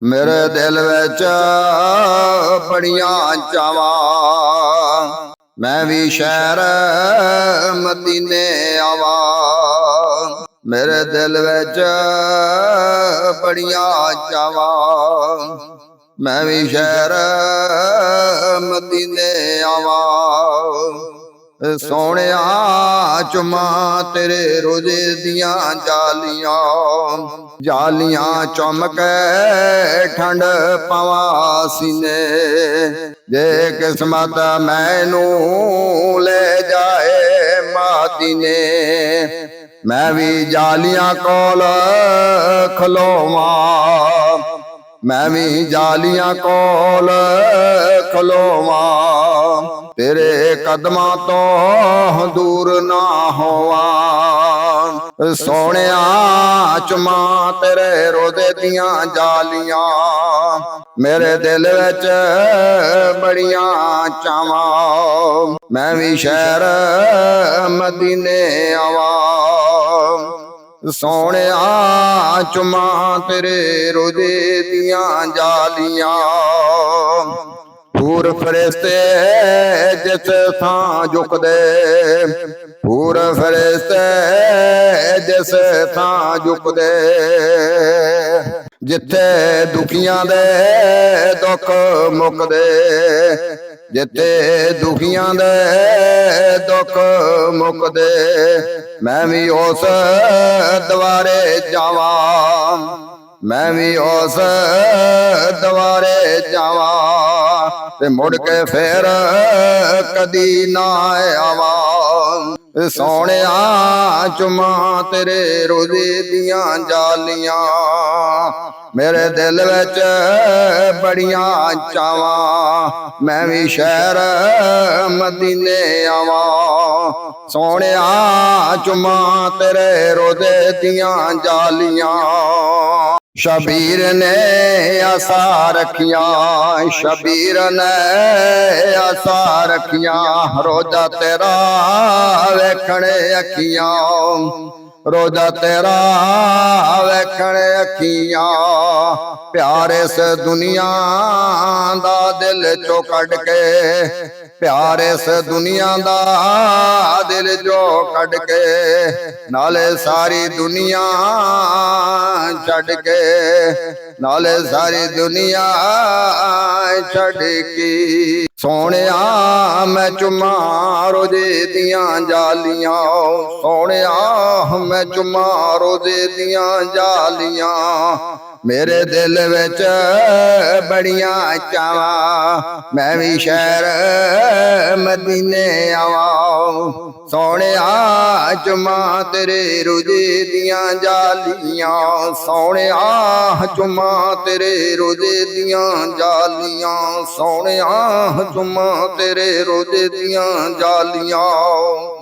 मेरे दिल विच बड़ियां चावां, मैं भी शहर मदीने आवा। मेरे दिल विच बड़ियां चावां, मैं भी शहर मदीने आवा। सोहणिया चुमा तेरे रोजे दियां जालियां, जालियां चुम के ठंड पवा सीने। जे किस्मत मैनू ले जाए मादीने, मैं भी जालियां कोल खलोवां, मैं भी जालियां कोल खलोवां। तेरे कदमां तो दूर ना होवां। सोहणिया चुमा तेरे रोज़े दियां जालियां, मेरे दिल विच बड़ियां चावां, मैं भी शहर मदीने आवां। सोहणिया चुमा तेरे रोज़े दियां जालियां, हूर फरिश्ते जिस थां झुकदे, हूर फरिश्ते जिस थां झुकदे। जिथे दुखियां दे दुख मुकदे, जिथे दुखियां दे दुख मुकदे। मैं भी उस द्वारे जावां, मैं भी उस द्वारे जावां, ते मुड़ के फिर कदी ना आवां। सोहणिया चुमा तेरे रोज़े दियां जालियां, मेरे दिल विच बड़ियां चावां, मैं भी शहर मदीने आवां। सोहणिया चुमा तेरे रोज़े दियां जालियां। शबीर ने आसा रखिया, शबीर ने आसा रखिया, रोजा तेरा वेखण अखियां, रोजा तेरा वेखण अखियां। प्यार इस दुनिया दा दिल चो कढ के, प्यार इस दुनिया दा दिल चो कढ के, नाले सारी दुनिया छड़ के, नाले सारी दुनिया छड़ के। सोहणिया मैं चुमा रोज़े दियां जालियां, सोहणिया मैं चुमा रोज़े दियां जालियां। मेरे दिल विच बड़ियां चावां, मैं भी शहर मदीने आवां। सोहणिया चुमा तेरे रोज़े दियां जालियां, सोहणिया चुमा तेरे रोज़े दियां जालियां, सोहणिया चुमा तेरे रोज़े दियां जालियां।